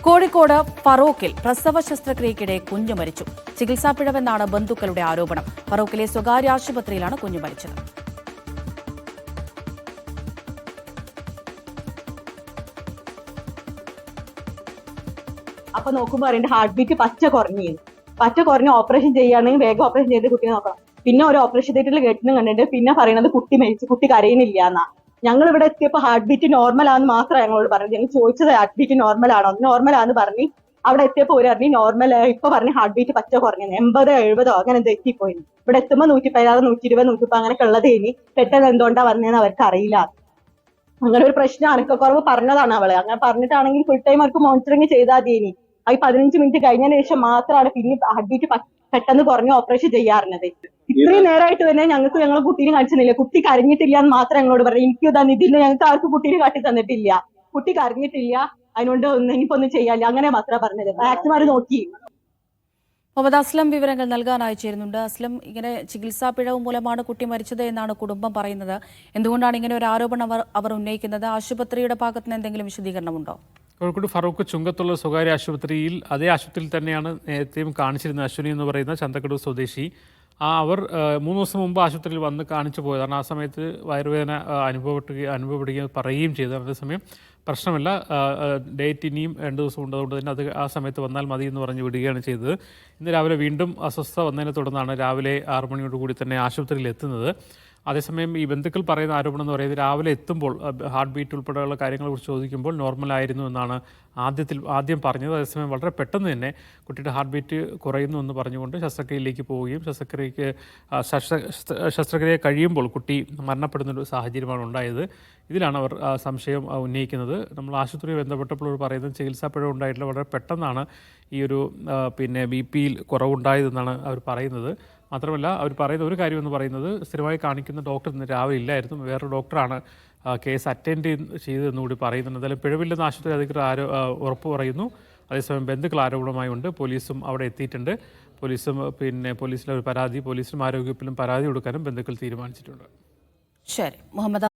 കോഴിക്കോട് ഫറോക്കിൽ പ്രസവ ശസ്ത്രക്രിയയ്ക്കിടെ കുഞ്ഞു മരിച്ചു. ചികിത്സാ പിഴവെന്നാണ് ബന്ധുക്കളുടെ ആരോപണം. ഫറോക്കിലെ സ്വകാര്യ ആശുപത്രിയിലാണ് കുഞ്ഞു മരിച്ചത്. അപ്പൊ നോക്കുമ്പോൾ അറിയേണ്ട ഹാർട്ട് ബീറ്റ് പച്ച കുറഞ്ഞ് ഓപ്പറേഷൻ ചെയ്യുകയാണെങ്കിൽ വേഗം ഓപ്പറേഷൻ ചെയ്ത് കുട്ടിയെ നോക്കണം. പിന്നെ ഒരു ഓപ്പറേഷൻ തിയേറ്ററിൽ കേട്ടിന് കണ്ടിട്ട് പിന്നെ പറയുന്നത് കുട്ടി മരിച്ചു, കുട്ടി കരയുന്നില്ല എന്നാ. ഞങ്ങൾ ഇവിടെ എത്തിയപ്പോൾ ഹാർട്ട് ബീറ്റ് നോർമൽ ആണെന്ന് മാത്രമേ ഞങ്ങളോട് പറഞ്ഞു. ഞങ്ങൾ ചോദിച്ചത് ഹാർട്ട് ബീറ്റ് നോർമൽ ആണോ, നോർമൽ ആണെന്ന് പറഞ്ഞ് അവിടെ എത്തിയപ്പോൾ ഒരു പറഞ്ഞു നോർമൽ. ഇപ്പൊ പറഞ്ഞ് ഹാർട്ട് ബീറ്റ് പച്ച കുറഞ്ഞു 80-70 അങ്ങനെ എന്ത് എത്തിപ്പോയി. ഇവിടെ എത്തുമ്പോൾ 116, 120, 130 അങ്ങനെയൊക്കെ ഉള്ളത് ഇനി പെട്ടെന്ന് എന്തുകൊണ്ടാ പറഞ്ഞതെന്ന് അവർക്ക് അറിയില്ല. അങ്ങനെ ഒരു പ്രശ്നം അനക്കക്കുറവ് പറഞ്ഞതാണ് അവള്. അങ്ങനെ പറഞ്ഞിട്ടാണെങ്കിൽ ഫുൾ ടൈം അവർക്ക് മോണിറ്ററിങ് ചെയ്താൽ മതി. ഇനി 15 മിനിറ്റ് കഴിഞ്ഞതിന് ശേഷം മാത്രമാണ് പിന്നെ ഹാർട്ട് ബീറ്റ് പെട്ടെന്ന് കുറഞ്ഞ് ഓപ്പറേഷൻ ചെയ്യാറുള്ളത്. ഇത്രയും നേരമായിട്ട് തന്നെ ഞങ്ങൾക്ക് ഞങ്ങളെ കുട്ടീനെ കാണിച്ചില്ല. കുട്ടി കരഞ്ഞിട്ടില്ല എന്ന് മാത്രം ഞങ്ങളോട് പറഞ്ഞു. എനിക്ക് തന്നിട്ടില്ല, ഞങ്ങൾക്ക് ആർക്കും കുട്ടീനെ കാട്ടി തന്നിട്ടില്ല. കുട്ടി കരഞ്ഞിട്ടില്ല, അതിനോണ്ട് ഇനിയിപ്പൊന്നും ചെയ്യാനില്ല, അങ്ങനെ മാത്രമേ പറഞ്ഞത്. ഡാക്ടർമാർ നോക്കി. മുഹമ്മദ് അസ്ലം വിവരങ്ങൾ നൽകാനായി ചേരുന്നുണ്ട്. അസ്ലം, ഇങ്ങനെ ചികിത്സാ പിഴവ് മൂലമാണ് കുട്ടി മരിച്ചത് എന്നാണ് കുടുംബം പറയുന്നത്. എന്തുകൊണ്ടാണ് ഇങ്ങനെ ഒരു ആരോപണം അവർ ഉന്നയിക്കുന്നത്? ആശുപത്രിയുടെ ഭാഗത്തുനിന്ന് എന്തെങ്കിലും വിശദീകരണമുണ്ടോ? കോഴിക്കോട് ഫറൂഖ് ചുങ്കത്തുള്ള സ്വകാര്യ ആശുപത്രിയിൽ, അതേ ആശുപത്രിയിൽ തന്നെയാണ് നേരത്തെയും കാണിച്ചിരുന്നത് അശ്വിനി എന്ന് പറയുന്ന ചന്തക്കടൂർ സ്വദേശി. അവർ 3 ദിവസം മുമ്പ് ആശുപത്രിയിൽ വന്ന് കാണിച്ചു പോയതാണ്. ആ സമയത്ത് വയറുവേദന അനുഭവപ്പെടുകയും പറയുകയും ചെയ്തു. അതേസമയം പ്രശ്നമില്ല, ഡേറ്റ് ഇനിയും 2 ദിവസം ഉണ്ട്, അതുകൊണ്ട് തന്നെ അത് ആ സമയത്ത് വന്നാൽ മതി എന്ന് പറഞ്ഞ് വിടുകയാണ് ചെയ്തത്. ഇന്ന് രാവിലെ വീണ്ടും അസ്വസ്ഥത വന്നതിനെ തുടർന്നാണ് രാവിലെ 6 മണിയോടുകൂടി തന്നെ ആശുപത്രിയിൽ എത്തുന്നത്. അതേസമയം ഈ ബന്ധുക്കൾ പറയുന്ന ആരോപണം എന്ന് പറയുന്നത് രാവിലെ എത്തുമ്പോൾ ഹാർട്ട് ബീറ്റ് ഉൾപ്പെടെയുള്ള കാര്യങ്ങളെക്കുറിച്ച് ചോദിക്കുമ്പോൾ നോർമലായിരുന്നു എന്നാണ് ആദ്യം പറഞ്ഞത്. അതേസമയം വളരെ പെട്ടെന്ന് തന്നെ കുട്ടിയുടെ ഹാർട്ട് ബീറ്റ് കുറയുന്നു എന്ന് പറഞ്ഞുകൊണ്ട് ശസ്ത്രക്രിയയിലേക്ക് പോവുകയും ശസ്ത്രക്രിയ കഴിയുമ്പോൾ കുട്ടി മരണപ്പെടുന്നൊരു സാഹചര്യമാണ് ഉണ്ടായത്. ഇതിലാണ് അവർ സംശയം ഉന്നയിക്കുന്നത്. നമ്മൾ ആശുപത്രിയിൽ ബന്ധപ്പെട്ടപ്പോൾ പറയുന്നത് ചികിത്സാ പിഴവ് ഉണ്ടായിട്ടില്ല, വളരെ പെട്ടെന്നാണ് ഈ ഒരു BP യിൽ കുറവുണ്ടായതെന്നാണ് അവർ പറയുന്നത്. മാത്രമല്ല അവർ പറയുന്ന ഒരു കാര്യമെന്ന് പറയുന്നത് സ്ഥിരമായി കാണിക്കുന്ന ഡോക്ടർ ഇന്ന് രാവിലെ ഇല്ലായിരുന്നു, വേറൊരു ഡോക്ടറാണ് കേസ് അറ്റൻഡ് ചെയ്തതെന്നുകൂടി പറയുന്നുണ്ട്. എന്തായാലും പിഴവില്ലെന്ന് ആശുപത്രി അധികൃതർ ഉറപ്പ് പറയുന്നു. അതേസമയം ബന്ധുക്കൾ ആരോപണമായുണ്ട്. പോലീസും അവിടെ എത്തിയിട്ടുണ്ട്. പോലീസിലെ ഒരു പരാതി, പോലീസിലും ആരോഗ്യവകുപ്പിലും പരാതി കൊടുക്കാനും ബന്ധുക്കൾ തീരുമാനിച്ചിട്ടുണ്ട്. ശരി മുഹമ്മദ്